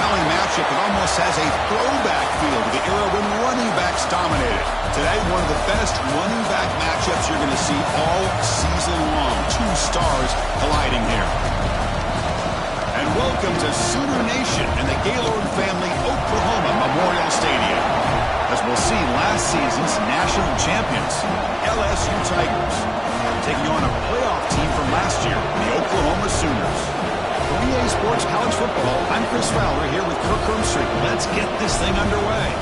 compelling matchup that almost has a throwback feel to the era when running backs dominated. Today, one of the best running back matchups you're going to see all season long. Two stars colliding here. And welcome to Sooner Nation and the Gaylord family Oklahoma Memorial Stadium, as we'll see last season's national champions, LSU Tigers, taking on a playoff team from last year, the Oklahoma Sooners. For EA Sports College Football, I'm Chris Fowler here with Kirk Hermstreet. Let's get this thing underway.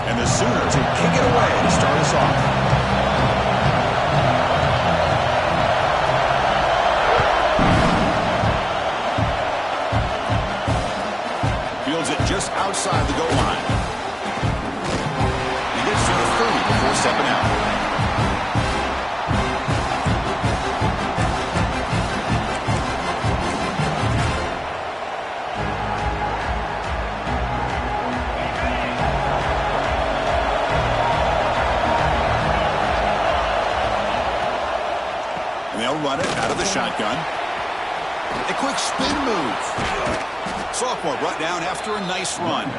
And the Sooners will kick it away to start us off. Just outside the goal line. He gets to the 30 before stepping out. And they'll run it out of the shotgun. A quick spin move. Sophomore brought down after a nice run.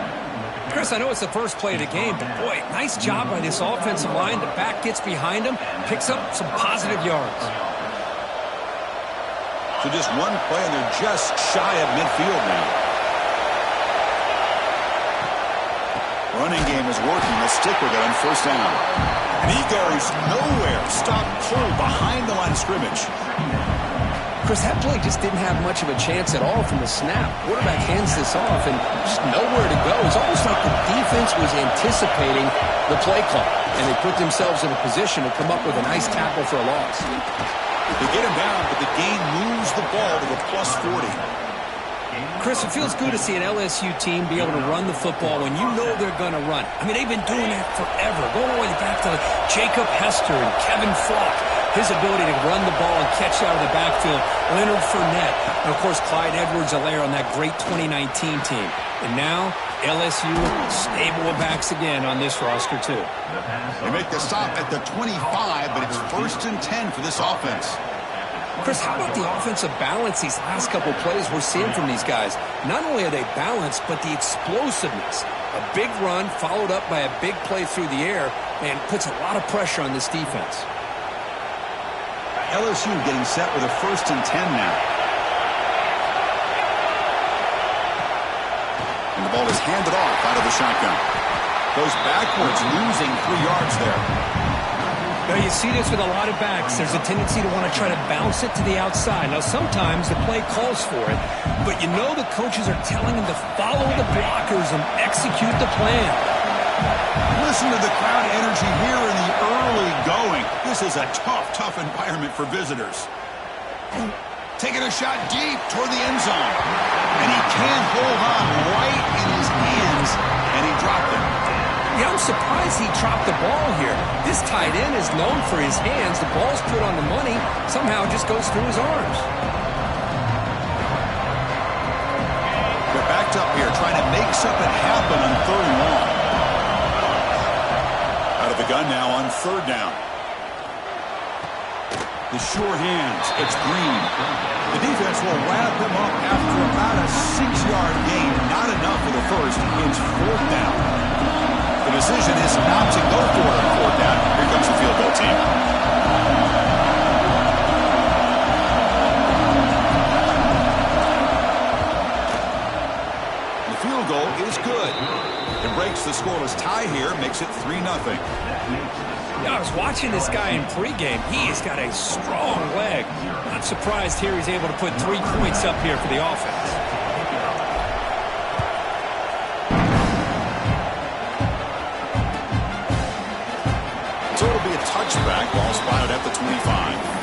Chris, I know it's the first play of the game, but boy, nice job by this offensive line. The back gets behind him, picks up some positive yards. So just one play, and they're just shy of midfield now. Running game is working. They'll stick with it on first down. And he goes nowhere. Stop cold behind the line of scrimmage. Chris, that play just didn't have much of a chance at all from the snap. Quarterback hands this off and just nowhere to go. It's almost like the defense was anticipating the play call, and they put themselves in a position to come up with a nice tackle for a loss. They get him down, but the game moves the ball to the plus 40. Chris, it feels good to see an LSU team be able to run the football when you know they're going to run. I mean, they've been doing that forever, going all the way back to Jacob Hester and Kevin Falk. His ability to run the ball and catch out of the backfield, Leonard Fournette, and, of course, Clyde Edwards-Helaire on that great 2019 team. And now, LSU stable of backs again on this roster, too. They make the stop at the 25, but it's 1st and 10 for this offense. Chris, how about the offensive balance these last couple plays we're seeing from these guys? Not only are they balanced, but the explosiveness. A big run followed up by a big play through the air, and puts a lot of pressure on this defense. LSU getting set with a 1st and 10 now. And the ball is handed off out of the shotgun. Goes backwards, losing 3 yards there. Now, you see this with a lot of backs. There's a tendency to want to try to bounce it to the outside. Now, sometimes the play calls for it, but you know the coaches are telling them to follow the blockers and execute the plan. Listen to the crowd energy here in the early going. This is a tough environment for visitors. Taking a shot deep toward the end zone. And he can't hold on right in his hands, and he dropped it. Yeah, I'm surprised he dropped the ball here. This tight end is known for his hands. The ball's put on the money. Somehow it just goes through his arms. They're backed up here trying to make something happen on 3rd and long. Out of the gun now on 3rd down. The sure hands. It's Green. The defense will wrap him up after about a 6-yard gain. Not enough for the first. It's 4th down. The decision is not to go for it on 4th down. Here comes the field goal team. The field goal is good. It breaks the scoreless tie here, makes it 3-0. Yeah, I was watching this guy in pregame. He has got a strong leg. Not surprised here he's able to put 3 points up here for the offense. So it'll be a touchback, ball spotted at the 25.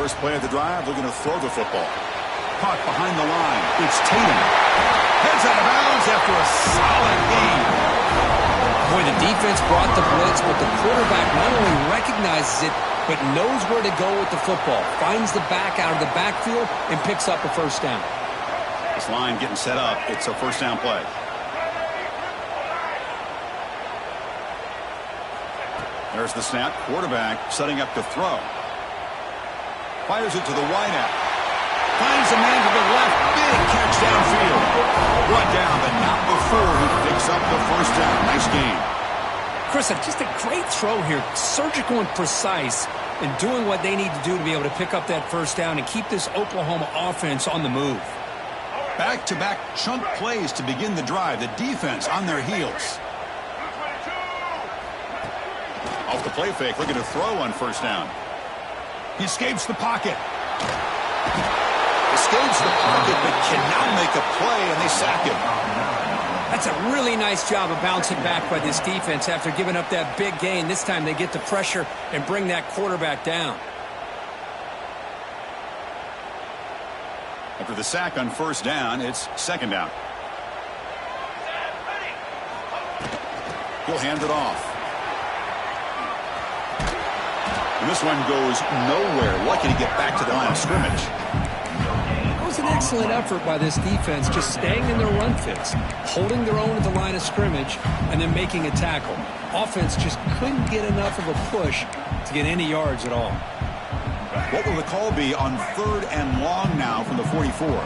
First play of the drive, looking to throw the football. Caught behind the line. It's Tatum. Heads out of bounds after a solid gain. Boy, the defense brought the blitz, but the quarterback not only recognizes it, but knows where to go with the football. Finds the back out of the backfield and picks up a first down. This line getting set up. It's a first down play. There's the snap. Quarterback setting up to throw. Fires it to the wideout. Finds a man to the left. Big catch downfield. Brought down, but not before he picks up the first down. Nice game. Chris, just a great throw here. Surgical and precise in doing what they need to do to be able to pick up that first down and keep this Oklahoma offense on the move. Back-to-back chunk plays to begin the drive. The defense on their heels. Off the play fake, looking to throw on first down. He escapes the pocket. Escapes the pocket, but cannot make a play, and they sack him. That's a really nice job of bouncing back by this defense after giving up that big gain. This time they get the pressure and bring that quarterback down. After the sack on first down, it's second down. He'll hand it off. And this one goes nowhere. Lucky to get back to the line of scrimmage. It was an excellent effort by this defense, just staying in their run fits, holding their own at the line of scrimmage, and then making a tackle. Offense just couldn't get enough of a push to get any yards at all. What will the call be on third and long now from the 44?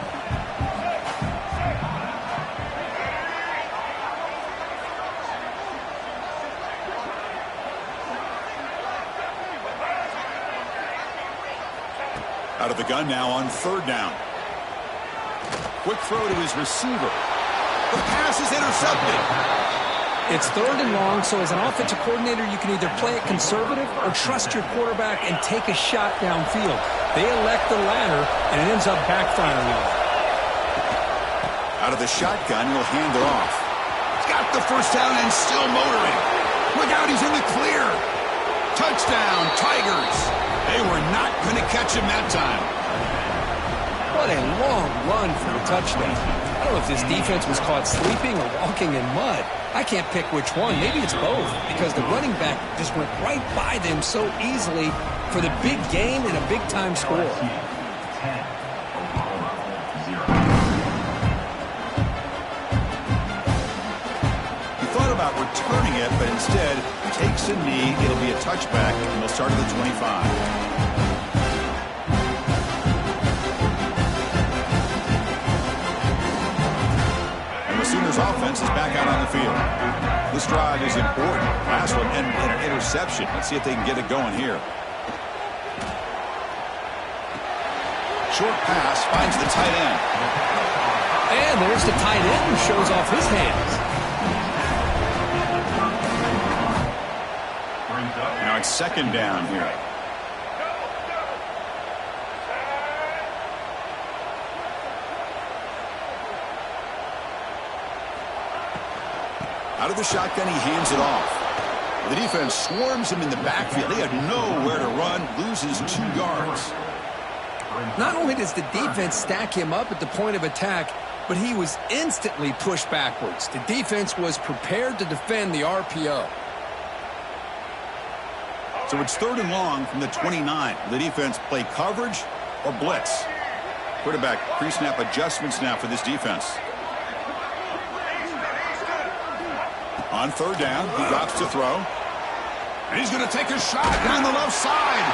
Out of the gun now on third down. Quick throw to his receiver. The pass is intercepted. It's third and long, so as an offensive coordinator, you can either play it conservative or trust your quarterback and take a shot downfield. They elect the latter, and it ends up backfiring on them. Out of the shotgun, he'll hand it off. He's got the first down and still motoring. Look out, he's in the clear. Touchdown, Tigers. They were not going to catch him that time. What a long run for a touchdown. I don't know if this defense was caught sleeping or walking in mud. I can't pick which one. Maybe it's both, because the running back just went right by them so easily for the big gain and a big-time score. He thought about returning it, but instead takes a knee. It'll be a touchback, and they'll start at the 25. Sooners offense is back out on the field. This drive is important. Last one ended in an interception. Let's see if they can get it going here. Short pass finds the tight end. And there's the tight end who shows off his hands. Now it's second down here. Out of the shotgun, he hands it off. The defense swarms him in the backfield. He had nowhere to run, loses 2 yards. Not only does the defense stack him up at the point of attack, but he was instantly pushed backwards. The defense was prepared to defend the RPO. So it's third and long from the 29. The defense play coverage or blitz. Quarterback pre-snap adjustments now for this defense. On third down, he drops to throw. And he's going to take a shot down the left side.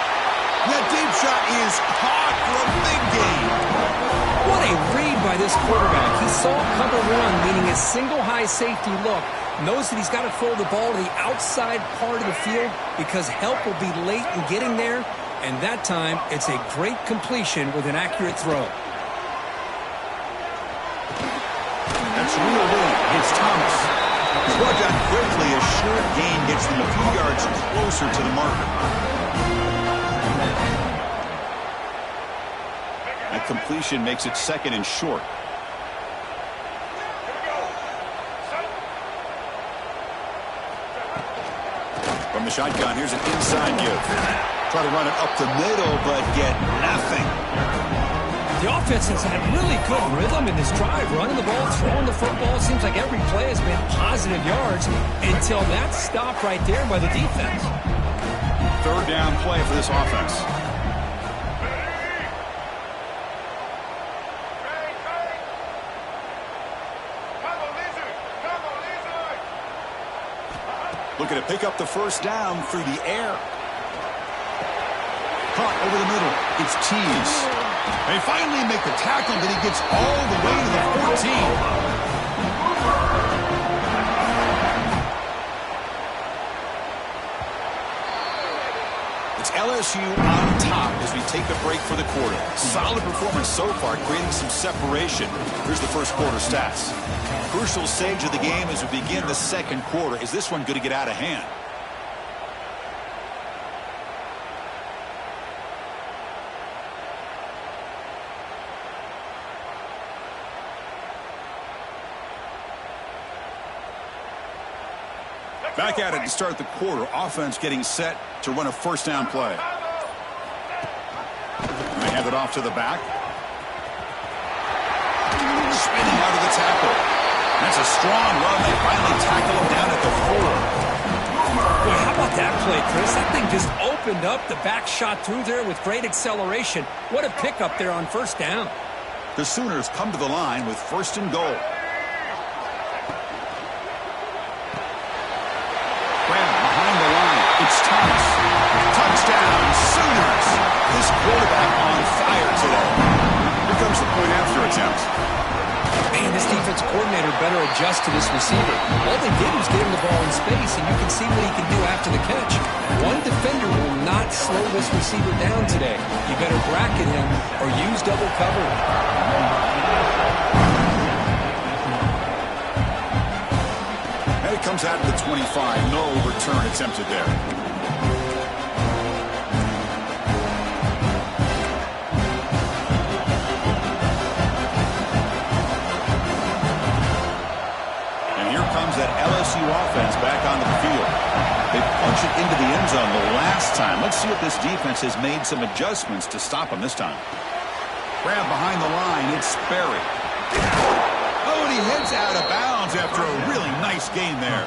That deep shot is caught for a big gain. What a read by this quarterback. He saw cover one, meaning a single high safety look. Knows that he's got to throw the ball to the outside part of the field because help will be late in getting there. And that time, it's a great completion with an accurate throw. That's reeled in. It's Thomas. Brought down quickly. A short gain gets them a few yards closer to the marker. That completion makes it second and short. From the shotgun, here's an inside give. Try to run it up the middle, but get nothing. The offense has had really good rhythm in this drive, running the ball, throwing the football. Seems like every play has been positive yards until that stop right there by the defense. Third down play for this offense. Looking to pick up the first down through the air. Caught over the middle. It's Tease. They finally make the tackle, but he gets all the way to the 14. It's LSU on top as we take a break for the quarter. Solid performance so far, creating some separation. Here's the first quarter stats. Crucial stage of the game as we begin the second quarter. Is this one going to get out of hand? Back at it to start the quarter. Offense getting set to run a first down play. They hand it off to the back. Spinning out of the tackle. That's a strong run. They finally tackle him down at the 4. Boy, how about that play, Chris? That thing just opened up. The back shot through there with great acceleration. What a pickup there on first down. The Sooners come to the line with first and goal. It's Thomas. Touchdown, Sooners. This quarterback on fire today. Here comes the point after attempt. Man, this defense coordinator better adjust to this receiver. All they did was get him the ball in space, and you can see what he can do after the catch. One defender will not slow this receiver down today. You better bracket him or use double cover. Comes out of the 25. No return attempted there. And here comes that LSU offense back onto the field. They punch it into the end zone the last time. Let's see if this defense has made some adjustments to stop them this time. Grab behind the line. It's Sperry. Oh, and he heads out of bounds after a really nice game there.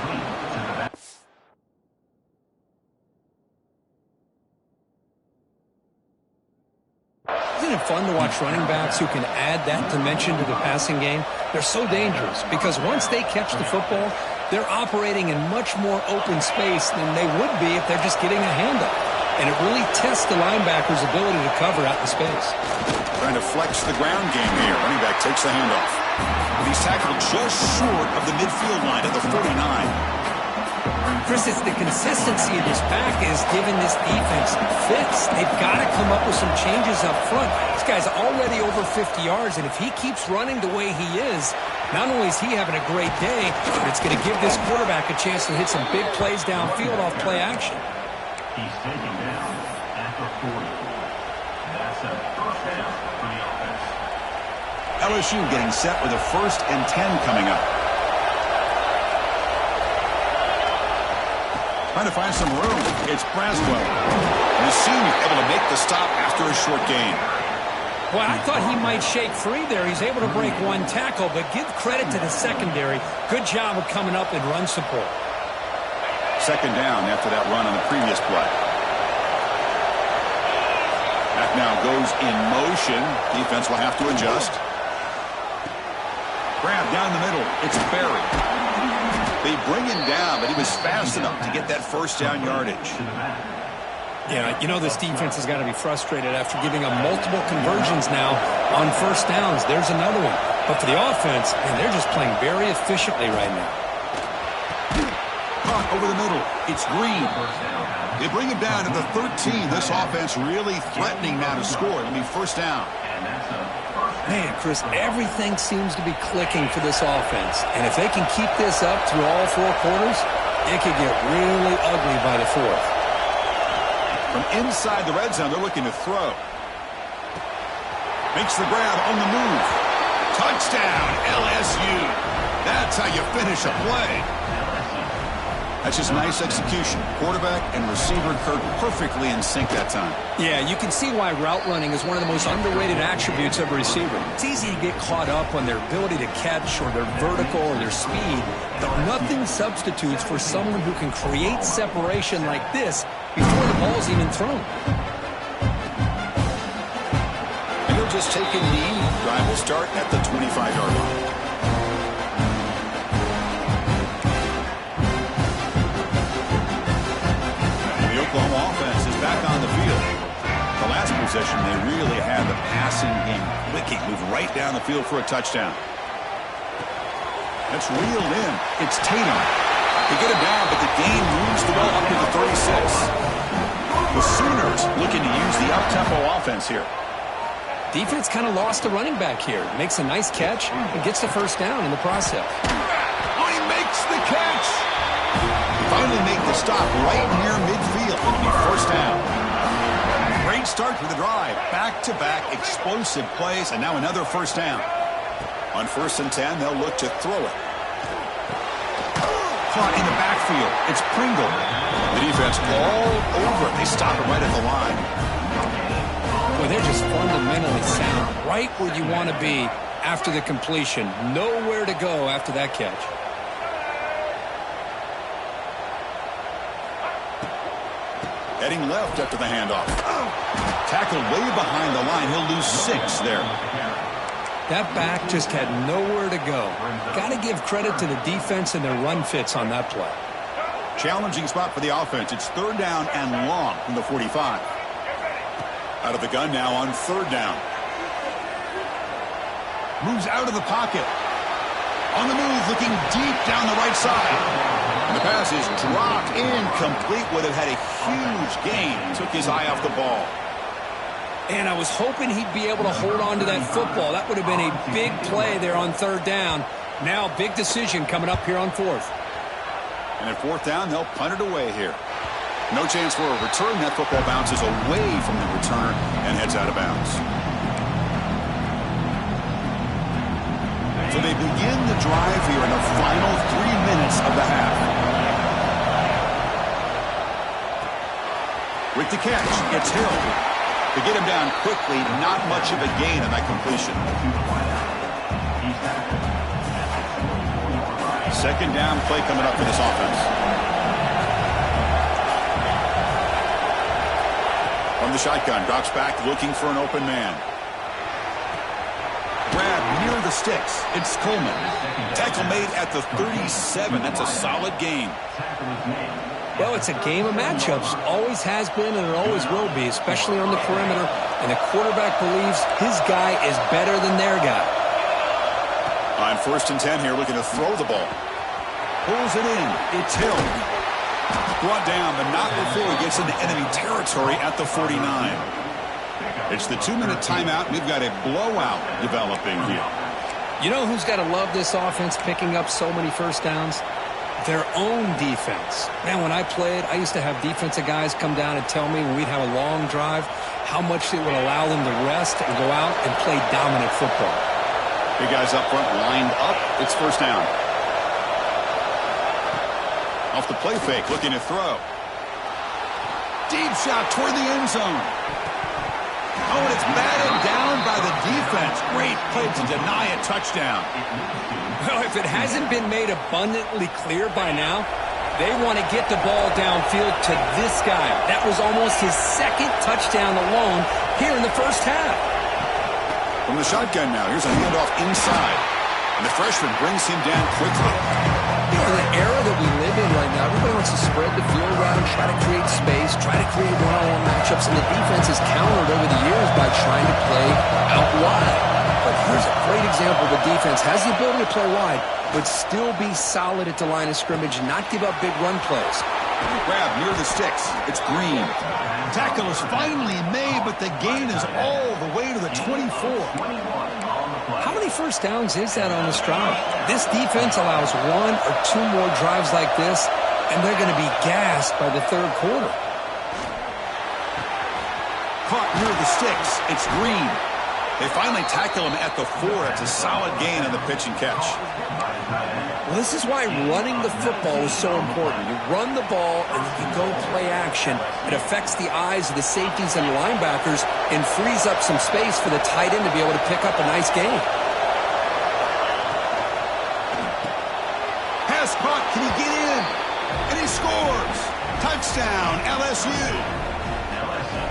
Isn't it fun to watch running backs who can add that dimension to the passing game? They're so dangerous because once they catch the football, they're operating in much more open space than they would be if they're just getting a handoff. And it really tests the linebacker's ability to cover out in space. Trying to flex the ground game here. Running back takes the handoff. And he's tackled just short of the midfield line at the 49. Chris, it's the consistency of this back is giving this defense fits. They've got to come up with some changes up front. This guy's already over 50 yards, and if he keeps running the way he is, not only is he having a great day, but it's going to give this quarterback a chance to hit some big plays downfield off play action. He's taken down at the 40. That's a first down for the offense. LSU getting set with a 1st and 10 coming up. Trying to find some room. It's Braswell. And the senior able to make the stop after a short gain. Well, I thought he might shake free there. He's able to break one tackle, but give credit to the secondary. Good job of coming up in run support. Second down after that run on the previous play. Back now goes in motion. Defense will have to adjust. Grab down the middle. It's Berry. They bring him down, but he was fast enough to get that first down yardage. Yeah, you know this defense has got to be frustrated after giving up multiple conversions now on first downs. There's another one. But for the offense, man, they're just playing very efficiently right now. Caught over the middle. It's Green. They bring him down to the 13. This offense really threatening now to score. It'll be first down. Man, Chris, everything seems to be clicking for this offense. And if they can keep this up through all four quarters, it could get really ugly by the fourth. From inside the red zone, they're looking to throw. Makes the grab on the move. Touchdown, LSU. That's how you finish a play. That's just nice execution. Quarterback and receiver Kirk perfectly in sync that time. Yeah, you can see why route running is one of the most underrated attributes of a receiver. It's easy to get caught up on their ability to catch or their vertical or their speed, but nothing substitutes for someone who can create separation like this before the ball's even thrown. And he'll just take a knee. Drive will start at the 25-yard line. Oklahoma offense is back on the field. The last possession, they really had the passing game clicking, move right down the field for a touchdown. That's reeled in. It's Tatum. They get him down, but the game moves the ball up to the 36. The Sooners looking to use the up-tempo offense here. Defense kind of lost a running back here. Makes a nice catch and gets the first down in the process. Oh, he makes the catch. Finally make the stop right near midfield. It'll be first down. Great start for the drive. Back-to-back explosive plays, and now another first down. On 1st and 10, they'll look to throw it. Caught in the backfield. It's Pringle. The defense all over it. They stop it right at the line. Well, they're just fundamentally sound. Right where you want to be after the completion. Nowhere to go after that catch. Heading left after the handoff. Tackled way behind the line. He'll lose 6 there. That back just had nowhere to go. Got to give credit to the defense and their run fits on that play. Challenging spot for the offense. It's 3rd down and long from the 45. Out of the gun now on 3rd down. Moves out of the pocket. On the move, looking deep down the right side. And the pass is dropped incomplete. Would have had a huge gain. Took his eye off the ball. And I was hoping he'd be able to hold on to that football. That would have been a big play there on 3rd down. Now, big decision coming up here on 4th. And at 4th down, they'll punt it away here. No chance for a return. That football bounces away from the returner and heads out of bounds. So they begin the drive here in the final 3 minutes of the half. With the catch, it's Hill. To get him down quickly, not much of a gain on that completion. 2nd down play coming up for this offense. From the shotgun, drops back looking for an open man. Grab near the sticks. It's Coleman. Tackle made at the 37. That's a solid gain. Well, it's a game of matchups. Always has been and it always will be, especially on the perimeter. And the quarterback believes his guy is better than their guy. On 1st and 10 here, looking to throw the ball. Pulls it in. It's Hill. Brought down, but not before he gets into enemy territory at the 49. It's the 2-minute timeout. We've got a blowout developing here. You know who's got to love this offense picking up so many first downs? Their own defense. Man, when I played, I used to have defensive guys come down and tell me when we'd have a long drive how much it would allow them to rest and go out and play dominant football. Big guys up front lined up. It's first down. Off the play fake, looking to throw. Deep shot toward the end zone. Oh, and it's batted down by the defense. Great play to deny a touchdown. Well, if it hasn't been made abundantly clear by now, they want to get the ball downfield to this guy. That was almost his 2nd touchdown alone here in the first half. From the shotgun now, here's a handoff inside. And the freshman brings him down quickly. You know, the era that we live in right now, everybody wants to spread the field around, try to create space, try to create one-on-one matchups, and the defense is countered over the years by trying to play out wide. But here's a great example. The defense has the ability to play wide, but still be solid at the line of scrimmage and not give up big run plays. Grab near the sticks. It's Green. Tackle is finally made, but the gain is all the way to the 24. How many first downs is that on this drive? This defense allows 1 or 2 more drives like this, and they're going to be gassed by the 3rd quarter. Caught near the sticks. It's Green. They finally tackle him at the 4. It's a solid gain on the pitch and catch. Well, this is why running the football is so important. You run the ball and then you go play action. It affects the eyes of the safeties and linebackers and frees up some space for the tight end to be able to pick up a nice gain. Pass caught. Can he get in? And he scores. Touchdown, LSU.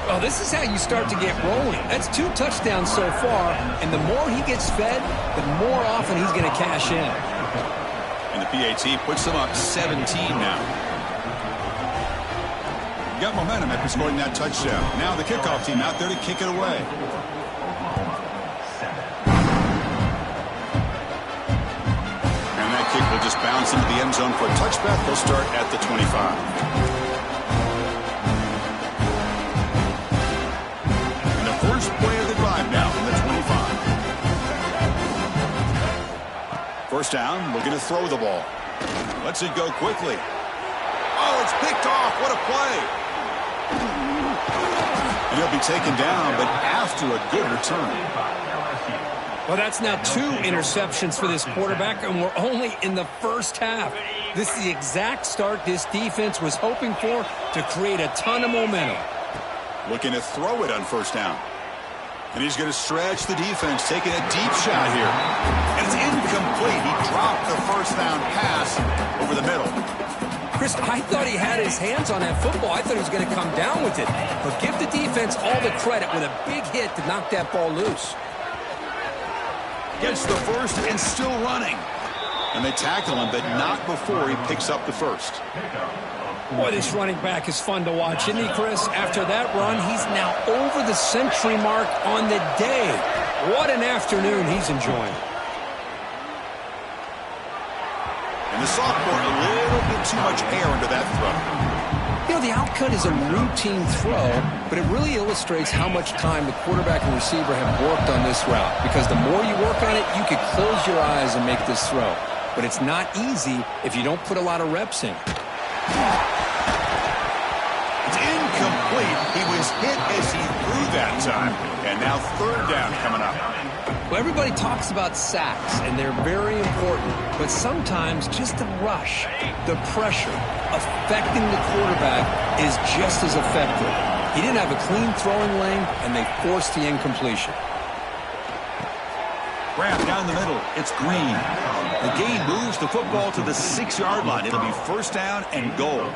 Well, this is how you start to get rolling. That's 2 touchdowns so far, and the more he gets fed, the more often he's going to cash in. And the PAT puts them up 17 now. You got momentum after scoring that touchdown. Now the kickoff team out there to kick it away. And that kick will just bounce into the end zone for a touchback. They'll start at the 25. First play of the drive now from the 25. First down, looking to throw the ball. Lets it go quickly. Oh, it's picked off. What a play. And he'll be taken down, but after a good return. Well, that's now 2 interceptions for this quarterback, and we're only in the first half. This is the exact start this defense was hoping for to create a ton of momentum. Looking to throw it on first down. And he's going to stretch the defense, taking a deep shot here. And it's incomplete. He dropped the first down pass over the middle. Chris, I thought he had his hands on that football. I thought he was going to come down with it. But give the defense all the credit with a big hit to knock that ball loose. Gets the first and still running. And they tackle him, but not before he picks up the first. Boy, this running back is fun to watch, isn't he, Chris? After that run, he's now over the century mark on the day. What an afternoon he's enjoying. And the sophomore, a little bit too much air into that throw. You know, the outcut is a routine throw, but it really illustrates how much time the quarterback and receiver have worked on this route. Because the more you work on it, you could close your eyes and make this throw. But it's not easy if you don't put a lot of reps in. It's incomplete. He was hit as he threw that time. And now third down coming up. Well, everybody talks about sacks, and they're very important. But sometimes just the rush, the pressure, affecting the quarterback is just as effective. He didn't have a clean throwing lane, and they forced the incompletion. Grab down the middle. It's Green. The gain moves the football to the 6-yard line. It'll be first down and goal.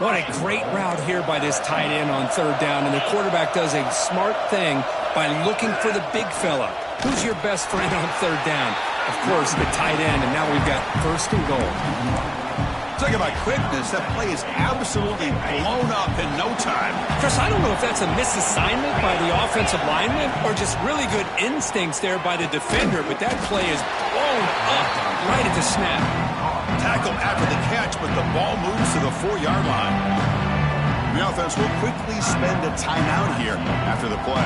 What a great route here by this tight end on third down, and the quarterback does a smart thing by looking for the big fella. Who's your best friend on third down? Of course, the tight end, and now we've got first and goal. Talk about quickness. That play is absolutely blown up in no time. Chris, I don't know if that's a misassignment by the offensive lineman or just really good instincts there by the defender, but that play is blown up right at the snap. Tackled after the catch, but the ball moves to the 4-yard line. The offense will quickly spend a timeout here after the play.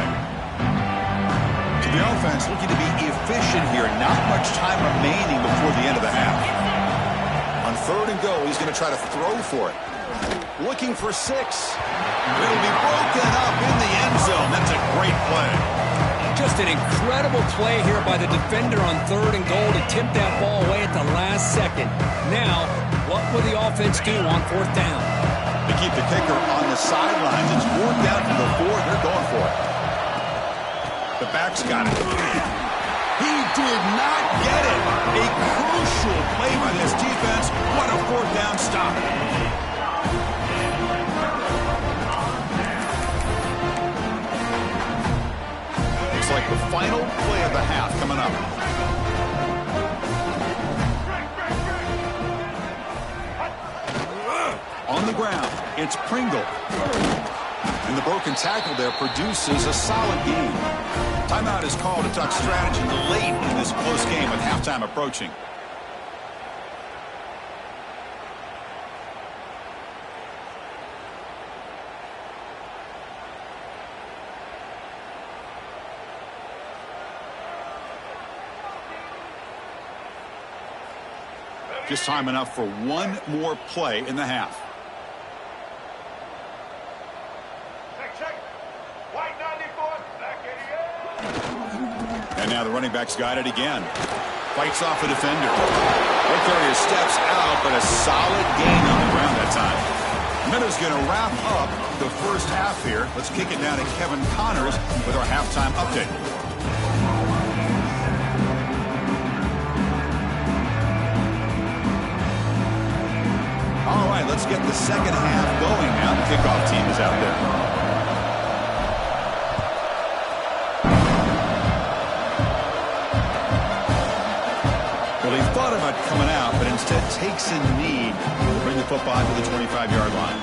To the offense, looking to be efficient here. Not much time remaining before the end of the half. On third and goal, he's going to try to throw for it. Looking for 6. It'll be broken up in the end zone. That's a great play. Just an incredible play here by the defender on third and goal to tip that ball away at the last second. Now, what will the offense do on fourth down? They keep the kicker on the sidelines. It's 4th down from the 4. They're going for it. The back's got it. He did not get it. A crucial play by this defense. What a 4th down stop. Looks like the final play of the half coming up. On the ground, it's Pringle. And the broken tackle there produces a solid gain. Timeout is called to talk strategy late in this close game with halftime approaching. Just time enough for one more play in the half. And now the running back's got it again. Fights off a defender. Their carrier steps out, but a solid gain on the ground that time. Minutes going to wrap up the first half here. Let's kick it down to Kevin Connors with our halftime update. All right, let's get the second half going now. The kickoff team is out there. Well, he thought about coming out, but instead takes a knee to bring the football to the 25-yard line.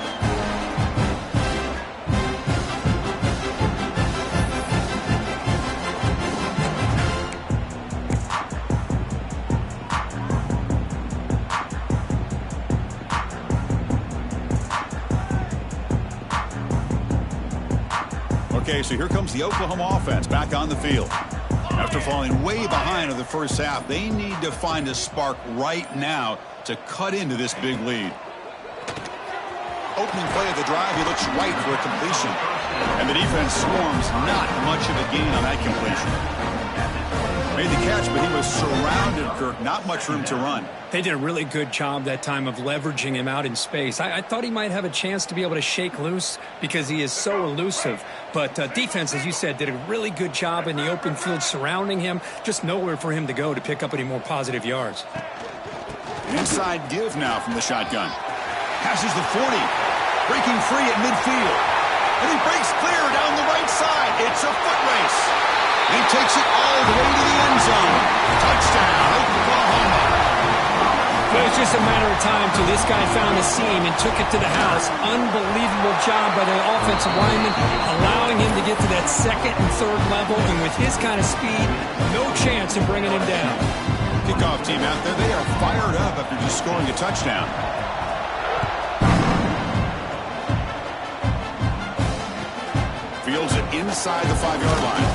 Okay, so here comes the Oklahoma offense back on the field. After falling way behind in the first half, they need to find a spark right now to cut into this big lead. Opening play of the drive, he looks right for a completion. And the defense swarms, not much of a gain on that completion. Made the catch, but he was surrounded, Kirk. Not much room to run. They did a really good job that time of leveraging him out in space. I thought he might have a chance to be able to shake loose because he is so elusive. But defense, as you said, did a really good job in the open field surrounding him. Just nowhere for him to go to pick up any more positive yards. An inside give now from the shotgun. Passes the 40. Breaking free at midfield. And he breaks clear down the right side. It's a foot race. And he takes it all the way to the end zone. Touchdown, Oklahoma. Well, it's just a matter of time till this guy found a seam and took it to the house. Unbelievable job by the offensive lineman, allowing him to get to that second and third level. And with his kind of speed, no chance of bringing him down. Kickoff team out there, they are fired up after just scoring a touchdown. Fields it inside the 5-yard line.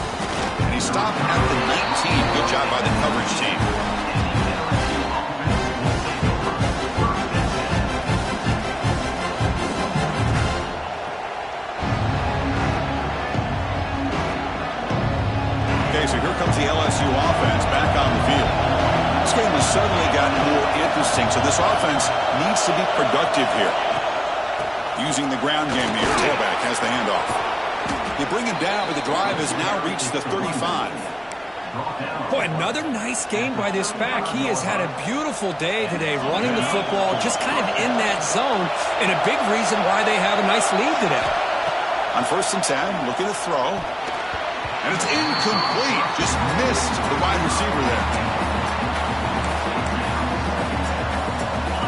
And he stopped at the 19. Good job by the coverage team. Okay, so here comes the LSU offense back on the field. This game has suddenly gotten more interesting, so this offense needs to be productive here. Using the ground game here, tailback has the handoff. They bring him down, but the drive has now reached the 35. Boy, another nice game by this back. He has had a beautiful day today running the football, just kind of in that zone, and a big reason why they have a nice lead today. On 1st and 10, looking to throw. And it's incomplete. Just missed the wide receiver there.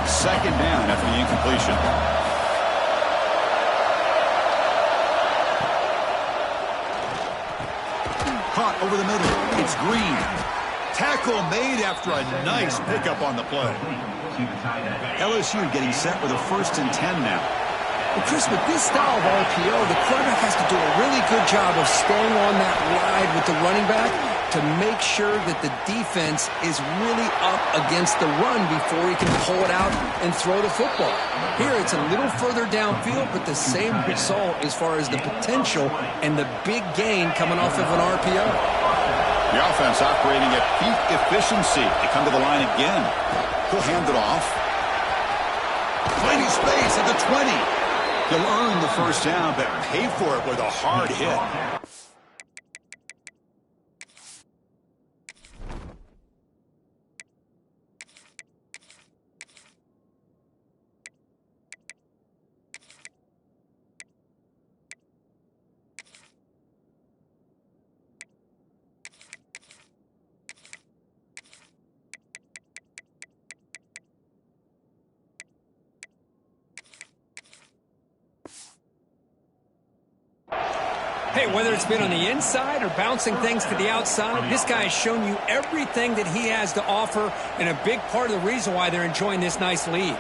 Second down after the incompletion. Caught over the middle. It's Green. Tackle made after a nice pickup on the play. LSU getting set with a 1st and 10 now. Well, Chris, with this style of RPO, the quarterback has to do a really good job of staying on that ride with the running back to make sure that the defense is really up against the run before he can pull it out and throw the football. Here, it's a little further downfield, but the same result as far as the potential and the big gain coming off of an RPO. The offense operating at peak efficiency. They come to the line again. He'll hand it off. Plenty space at the 20. He'll earn the first down, but pay for it with a hard hit. Hey, whether it's been on the inside or bouncing things to the outside, this guy has shown you everything that he has to offer, and a big part of the reason why they're enjoying this nice lead.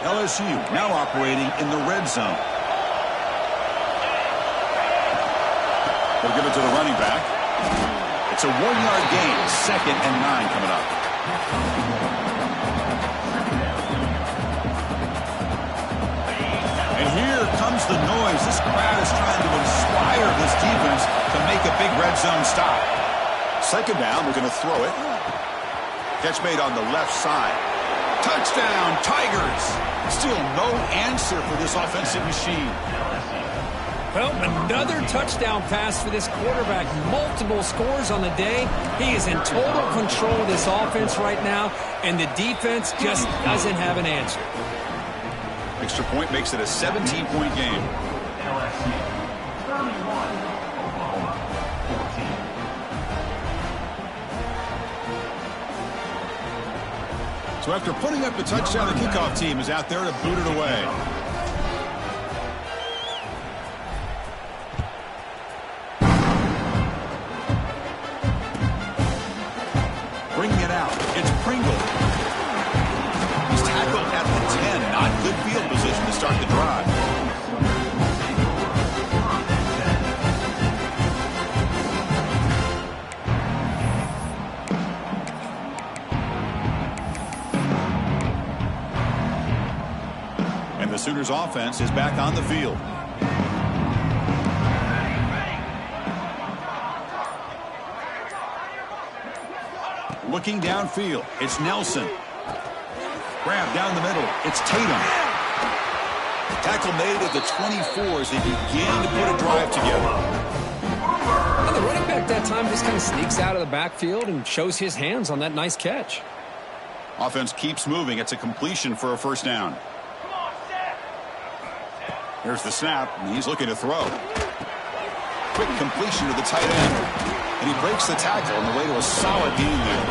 LSU now operating in the red zone. They'll give it to the running back. It's a 1-yard gain, 2nd and 9 coming up. And here comes the noise. This crowd is trying to inspire this defense to make a big red zone stop. Second down, they're going to throw it. Catch made on the left side. Touchdown, Tigers. Still no answer for this offensive machine. Well, another touchdown pass for this quarterback. Multiple scores on the day. He is in total control of this offense right now, and the defense just doesn't have an answer. Extra point makes it a 17-point game. LSU 31, Oklahoma 14. So after putting up the touchdown, the kickoff team is out there to boot it away. Bringing it out, it's Pringle. He's tackled at the 10. Not good field position to start the drive. And the Sooners offense is back on the field. Looking downfield, it's Nelson. Grab down the middle, it's Tatum. Tackle made at the 24 as they begin to put a drive together. And the running back that time just kind of sneaks out of the backfield and shows his hands on that nice catch. Offense keeps moving. It's a completion for a first down. Here's the snap, and he's looking to throw. Quick completion to the tight end. And he breaks the tackle on the way to a solid gain there.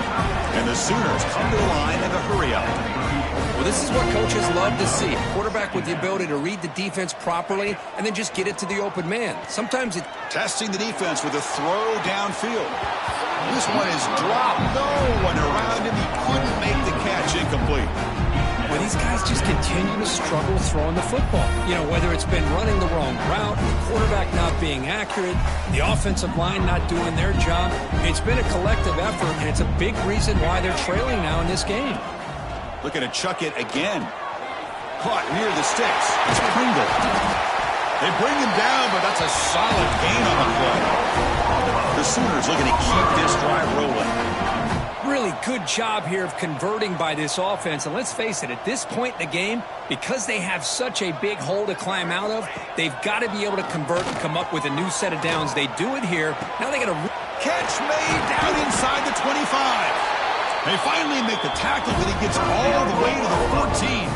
And the Sooners come to the line in a hurry-up. Well, this is what coaches love to see. A quarterback with the ability to read the defense properly and then just get it to the open man. Sometimes it... Testing the defense with a throw downfield. This one is dropped. No one around him. He couldn't make the catch. Incomplete. Well, these guys just continue to struggle throwing the football. You know, whether it's been running the wrong route, the quarterback not being accurate, the offensive line not doing their job. It's been a collective effort, and it's a big reason why they're trailing now in this game. Looking to chuck it again. Caught near the sticks. It's Pringle. They bring him down, but that's a solid gain on the play. The Sooners looking to keep this drive rolling. Really good job here of converting by this offense. And let's face it, at this point in the game, because they have such a big hole to climb out of, they've got to be able to convert and come up with a new set of downs. They do it here. Now they got to... Catch made down inside the 25. They finally make the tackle, but he gets all the way to the 14.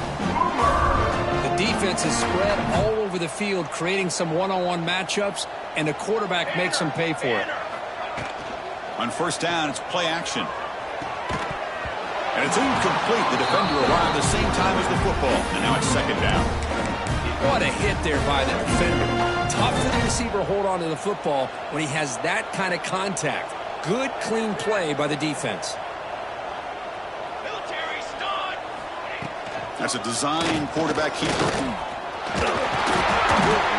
The defense is spread all over the field, creating some one-on-one matchups, and the quarterback makes them pay for it. On first down, it's play action. And it's incomplete. The defender arrived the same time as the football. And now it's second down. What a hit there by the defender. Tough for the receiver to hold on to the football when he has that kind of contact. Good, clean play by the defense. That's a design quarterback keeper.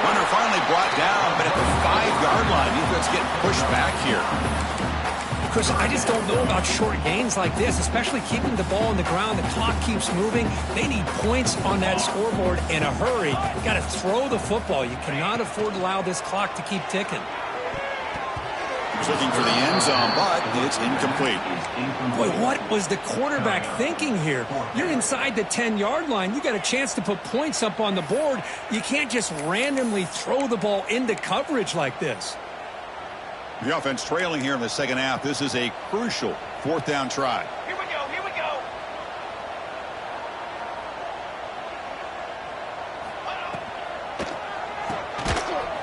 Runner finally brought down, but at the 5-yard line, defense getting pushed back here. Chris, I just don't know about short gains like this, especially keeping the ball on the ground. The clock keeps moving. They need points on that scoreboard in a hurry. You got to throw the football. You cannot afford to allow this clock to keep ticking. He's looking for the end zone, but it's incomplete. Boy, what was the quarterback thinking here? You're inside the 10-yard line. You got a chance to put points up on the board. You can't just randomly throw the ball into coverage like this. The offense trailing here in the second half. This is a crucial fourth down try. Here we go, here we go.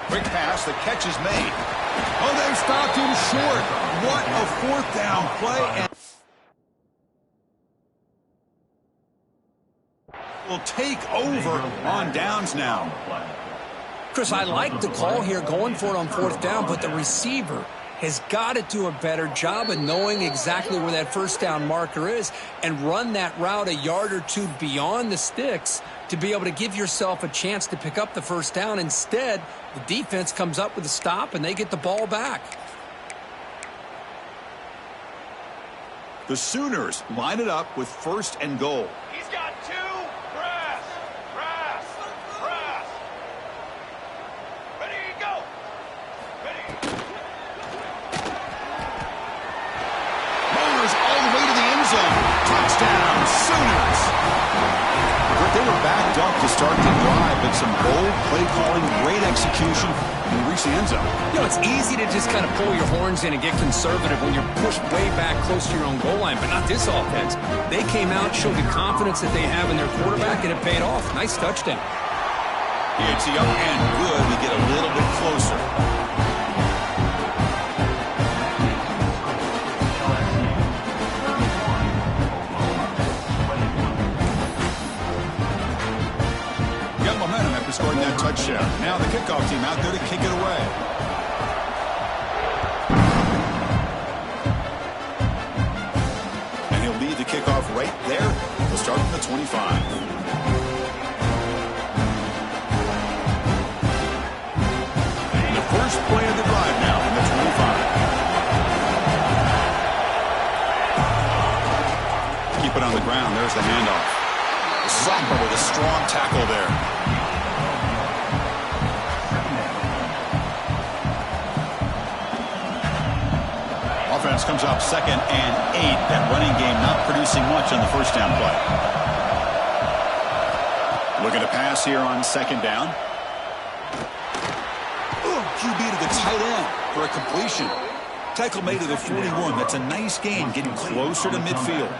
Quick pass, the catch is made. Oh, they stopped him short. What a fourth down play. And will take over on downs now. Chris, I like the call here going for it on fourth down, but the receiver has got to do a better job of knowing exactly where that first down marker is and run that route a yard or two beyond the sticks to be able to give yourself a chance to pick up the first down. Instead, the defense comes up with a stop and they get the ball back. The Sooners line it up with first and goal. He's got two. Press, press, press. They were backed up to start the drive, but some bold play calling, great execution, and reach the end zone. You know, it's easy to just kind of pull your horns in and get conservative when you're pushed way back close to your own goal line, but not this offense. They came out, showed the confidence that they have in their quarterback, and it paid off. Nice touchdown. It's up and good. We get a little bit closer. Got momentum after scoring that touchdown. Now the kickoff team out there to kick it away. And he'll lead the kickoff right there. He'll start from the 25. First play of the drive now from the 25. Keep it on the ground. There's the handoff. Slapper with a strong tackle there. Offense comes up 2nd and 8. That running game not producing much on the first down play. Looking to pass here on 2nd down. QB to the tight end for a completion. Tackle made to the 41. That's a nice gain, getting closer to midfield.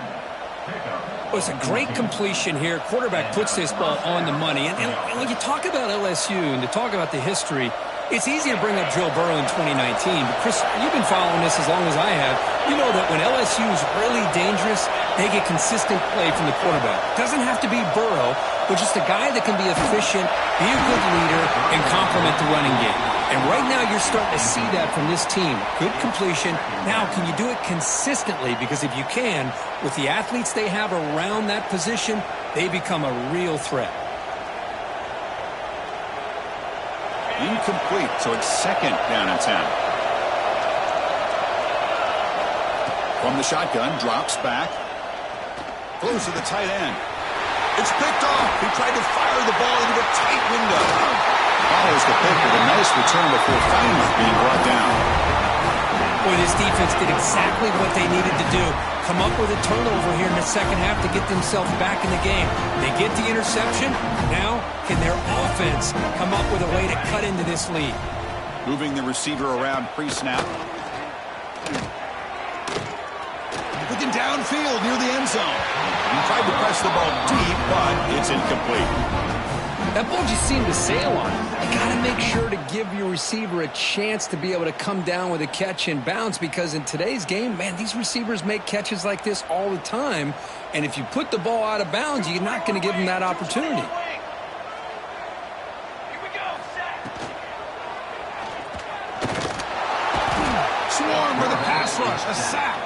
Well, it's a great completion here. Quarterback puts this ball on the money. And when you talk about LSU and to talk about the history, it's easy to bring up Joe Burrow in 2019. But, Chris, you've been following this as long as I have. You know that when LSU is really dangerous, they get consistent play from the quarterback. Doesn't have to be Burrow, but just a guy that can be efficient, be a good leader, and complement the running game. And right now you're starting to see that from this team. Good completion. Now, can you do it consistently? Because if you can, with the athletes they have around that position, they become a real threat. Incomplete, so it's 2nd down and 10. From the shotgun, drops back. Throws to the tight end. It's picked off. He tried to fire the ball into a tight window. Follows the pick with a nice return before finally being brought down. Boy, this defense did exactly what they needed to do. Come up with a turnover here in the second half to get themselves back in the game. They get the interception. Now, can their offense come up with a way to cut into this lead? Moving the receiver around pre-snap. Looking downfield near the end zone. He tried to press the ball deep, but it's incomplete. That ball just seemed to sail on him. You got to make sure to give your receiver a chance to be able to come down with a catch and bounce, because in today's game, man, these receivers make catches like this all the time. And if you put the ball out of bounds, you're not going to give them that opportunity. Swarm with a pass rush, a sack.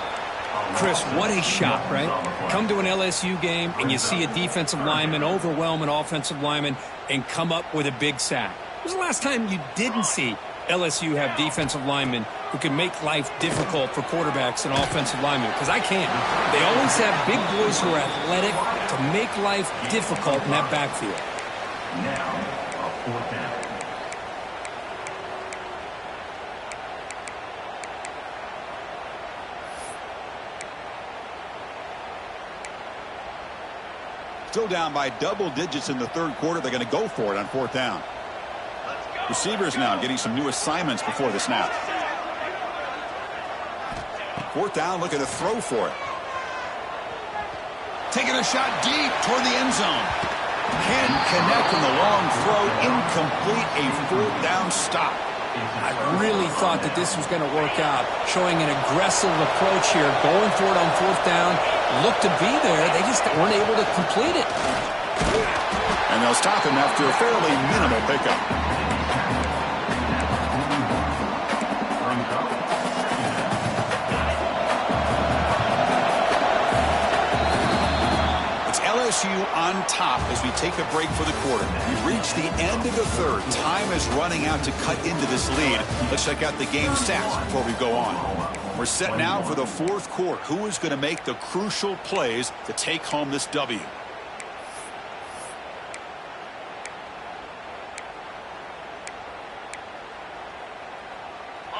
Chris, what a shot, right? Come to an LSU game and you see a defensive lineman overwhelm an offensive lineman and come up with a big sack. When was the last time you didn't see LSU have defensive linemen who can make life difficult for quarterbacks and offensive linemen? Because I can. They always have big boys who are athletic to make life difficult in that backfield. Now, a 4th down. Still down by double digits in the 3rd quarter. They're going to go for it on 4th down. Receivers now getting some new assignments before the snap. 4th down, looking to throw for it. Taking a shot deep toward the end zone. Can't connect on the long throw. Incomplete, a 4th down stop. I really thought that this was going to work out, showing an aggressive approach here, going for it on 4th down. Looked to be there. They just weren't able to complete it. And they'll stop him after a fairly minimal pickup. It's LSU on top as we take a break for the quarter. We've reached the end of the 3rd. Time is running out to cut into this lead. Let's check out the game stats before we go on. We're set now for the 4th quarter. Who is going to make the crucial plays to take home this W?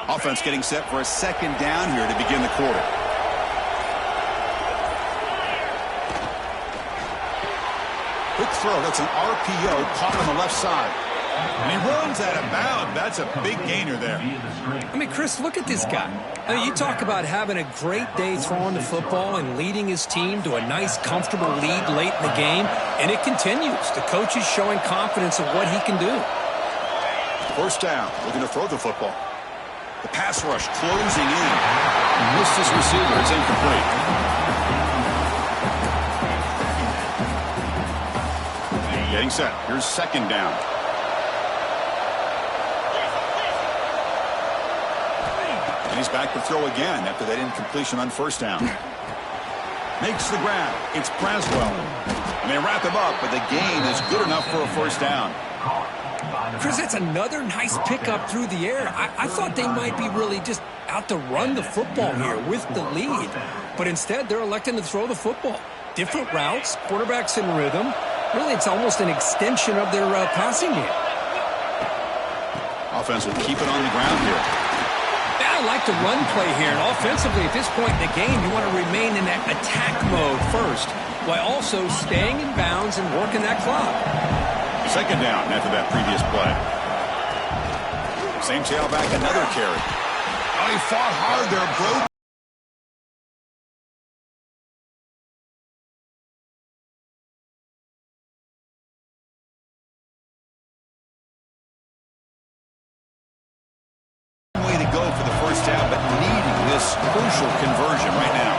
Offense getting set for a 2nd down here to begin the quarter. Quick throw. That's an RPO caught on the left side. And he runs out of bounds. That's a big gainer there. I mean, Chris, look at this guy. I mean, you talk about having a great day throwing the football and leading his team to a nice, comfortable lead late in the game, and it continues. The coach is showing confidence of what he can do. First down, looking to throw the football. The pass rush closing in. He missed his receiver. It's incomplete. Getting set. Here's second down. And he's back to throw again after that incompletion on first down. Makes the grab. It's Braswell. And they wrap him up, but the gain is good enough for a first down. Chris, that's another nice pickup through the air. I thought they might be really just out to run the football here with the lead. But instead, they're electing to throw the football. Different routes, quarterbacks in rhythm. Really, it's almost an extension of their passing game. Offense will keep it on the ground here. I like the run play here. And offensively, at this point in the game, you want to remain in that attack mode first, while also staying in bounds and working that clock. Second down after that previous play. Same tailback, another carry. Oh, he fought hard there, broke. Way to go for the first down, but needing this crucial conversion right now.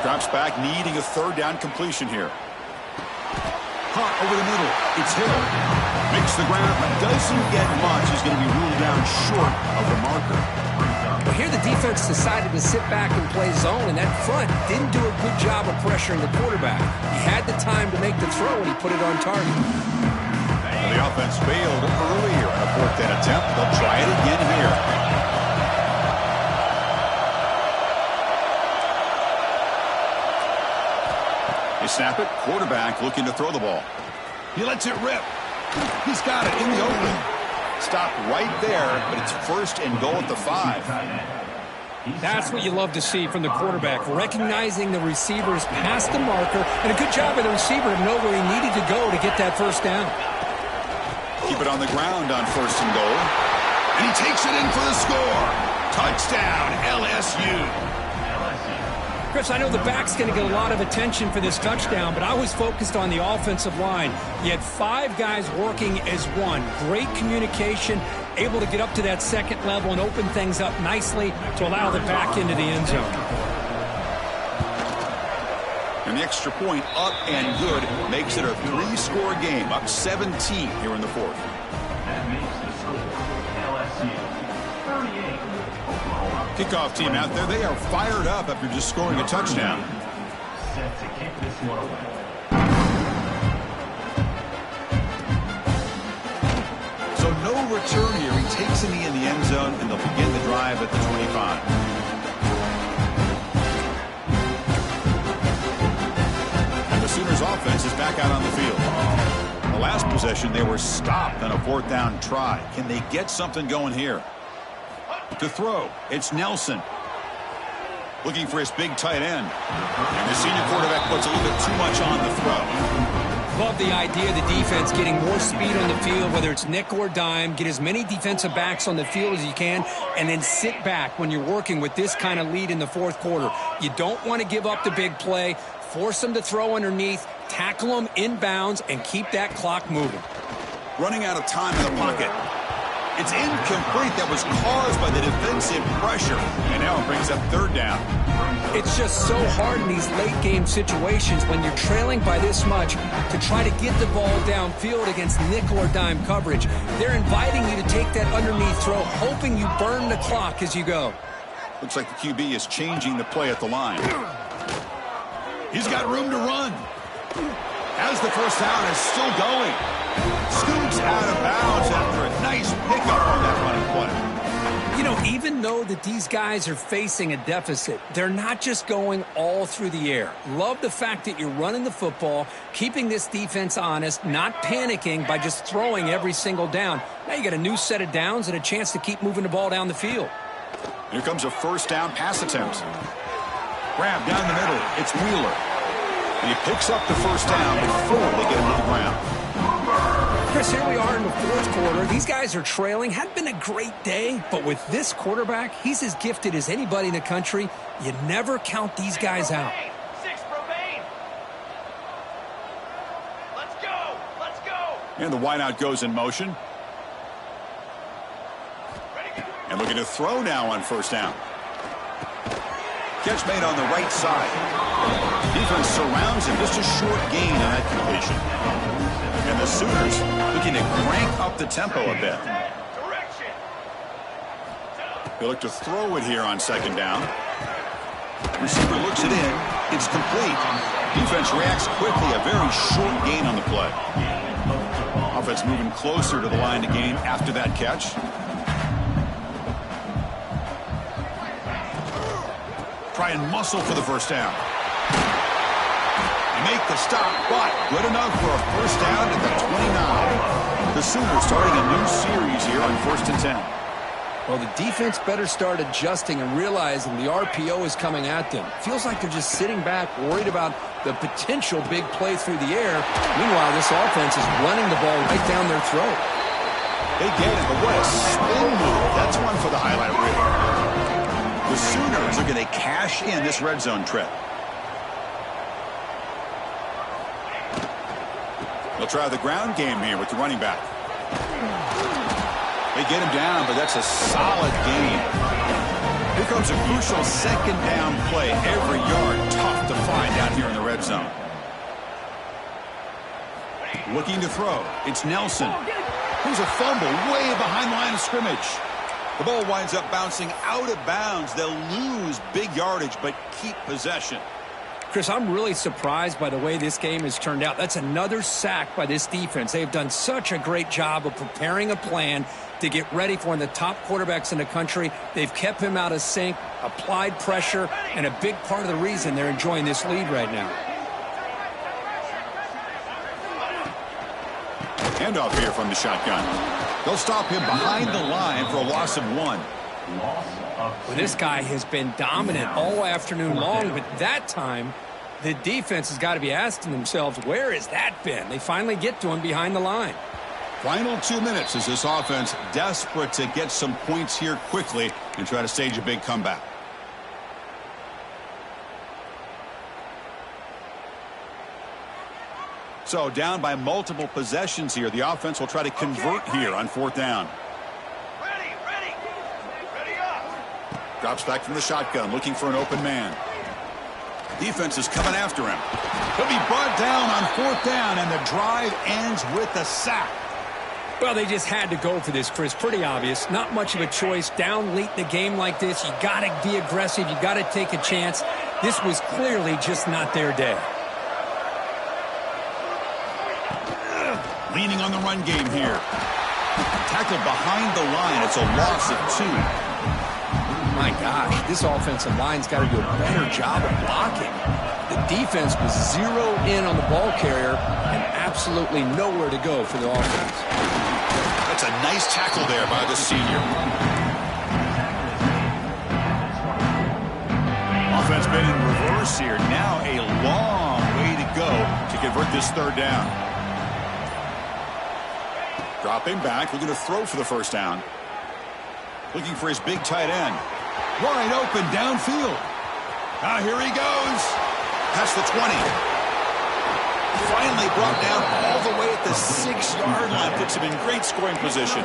Drops back, needing a third down completion here. Caught over the middle. It's Hill. Makes the grab, but doesn't get much. He's going to be ruled down short of the marker. Well, here the defense decided to sit back and play zone, and that front didn't do a good job of pressuring the quarterback. He had the time to make the throw, and he put it on target. Well, the offense failed earlier on a fourth down attempt. They'll try it again here. They snap it. Quarterback looking to throw the ball. He lets it rip. He's got it in the open. Stopped right there, but it's first and goal at the 5. That's what you love to see from the quarterback, recognizing the receivers past the marker, and a good job of the receiver to know where he needed to go to get that first down. Keep it on the ground on first and goal. And he takes it in for the score. Touchdown, LSU. Chris, I know the back's going to get a lot of attention for this touchdown, but I was focused on the offensive line. You had 5 guys working as one. Great communication, able to get up to that second level and open things up nicely to allow the back into the end zone. And the extra point up and good makes it a 3-score game, up 17 here in the fourth. That makes the score LSU 38. Kickoff team out there, they are fired up after just scoring a touchdown. Set to kick this one away. So no return here. He takes it in the end zone, and they'll begin the drive at the 25. And the Sooners offense is back out on the field. The last possession, they were stopped on a fourth down try. Can they get something going here? To throw, it's Nelson. Looking for his big tight end. And the senior quarterback puts a little bit too much on the throw. Love the idea of the defense getting more speed on the field, whether it's nickel or dime. Get as many defensive backs on the field as you can, and then sit back when you're working with this kind of lead in the fourth quarter. You don't want to give up the big play. Force them to throw underneath, tackle them inbounds, and keep that clock moving. Running out of time in the pocket. It's incomplete. That was caused by the defensive pressure. And now it brings up third down. It's just so hard in these late-game situations when you're trailing by this much to try to get the ball downfield against nickel or dime coverage. They're inviting you to take that underneath throw, hoping you burn the clock as you go. Looks like the QB is changing the play at the line. He's got room to run. As the first down is still going. Scoots out of bounds after a nice pickup on that running play. You know, even though that these guys are facing a deficit, they're not just going all through the air. Love the fact that you're running the football, keeping this defense honest, not panicking by just throwing every single down. Now you got a new set of downs and a chance to keep moving the ball down the field. Here comes a first down pass attempt. Grab down the middle. It's Wheeler. And he picks up the first down before they get him to the ground. Chris, here we are in the fourth quarter. These guys are trailing. Hadn't been a great day, but with this quarterback, he's as gifted as anybody in the country. You never count these guys out. Let's go! Let's go! And the wideout goes in motion. And looking to throw now on first down. Catch made on the right side. Defense surrounds him. Just a short gain on that completion. And the Sooners looking to crank up the tempo a bit. They look to throw it here on second down. Receiver looks it in. It's complete. Defense reacts quickly. A very short gain on the play. Offense moving closer to the line to gain after that catch. Try and muscle for the first down. Make the stop, but good enough for a first down at the 29. The Sooners starting a new series here on 1st and 10. Well, the defense better start adjusting and realizing the RPO is coming at them. Feels like they're just sitting back, worried about the potential big play through the air. Meanwhile, this offense is running the ball right down their throat. They get it, but what a spin move. That's one for the highlight reel. The Sooners are going to cash in this red zone trip. They'll try the ground game here with the running back. They get him down, but that's a solid gain. Here comes a crucial second down play. Every yard tough to find out here in the red zone. Looking to throw. It's Nelson. Here's a fumble way behind the line of scrimmage. The ball winds up bouncing out of bounds. They'll lose big yardage, but keep possession. Chris, I'm really surprised by the way this game has turned out. That's another sack by this defense. They've done such a great job of preparing a plan to get ready for one of the top quarterbacks in the country. They've kept him out of sync, applied pressure, and a big part of the reason they're enjoying this lead right now. Handoff here from the shotgun. They'll stop him behind the line for a loss of 1. Well, this guy has been dominant all afternoon long, but that time the defense has got to be asking themselves, where has that been? They finally get to him behind the line. Final 2 minutes as this offense desperate to get some points here quickly and try to stage a big comeback. So down by multiple possessions here. The offense will try to convert here on 4th down. Drops back from the shotgun, looking for an open man. Defense is coming after him. He'll be brought down on 4th down, and the drive ends with a sack. Well, they just had to go for this, Chris. Pretty obvious. Not much of a choice. Down late in the game like this, you got to be aggressive. You got to take a chance. This was clearly just not their day. Leaning on the run game here. Tackled behind the line. It's a loss of 2. My gosh, this offensive line's got to do a better job of blocking. The defense was zeroed in on the ball carrier and absolutely nowhere to go for the offense. That's a nice tackle there by the senior. Offense been in reverse here. Now a long way to go to convert this 3rd down. Dropping back, looking to throw for the first down. Looking for his big tight end. Wide open downfield. Here he goes. Past the 20. Finally brought down all the way at the 6-yard line. Puts him in great scoring position.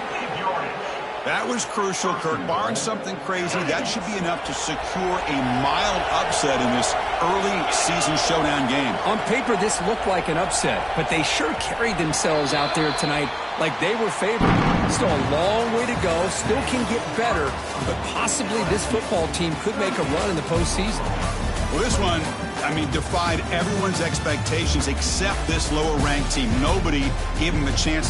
That was crucial, Kirk. Barring something crazy, that should be enough to secure a mild upset in this early season showdown game. On paper, this looked like an upset, but they sure carried themselves out there tonight like they were favored. Still a long way to go, still can get better, but possibly this football team could make a run in the postseason. Well, this one, defied everyone's expectations except this lower-ranked team. Nobody gave them a chance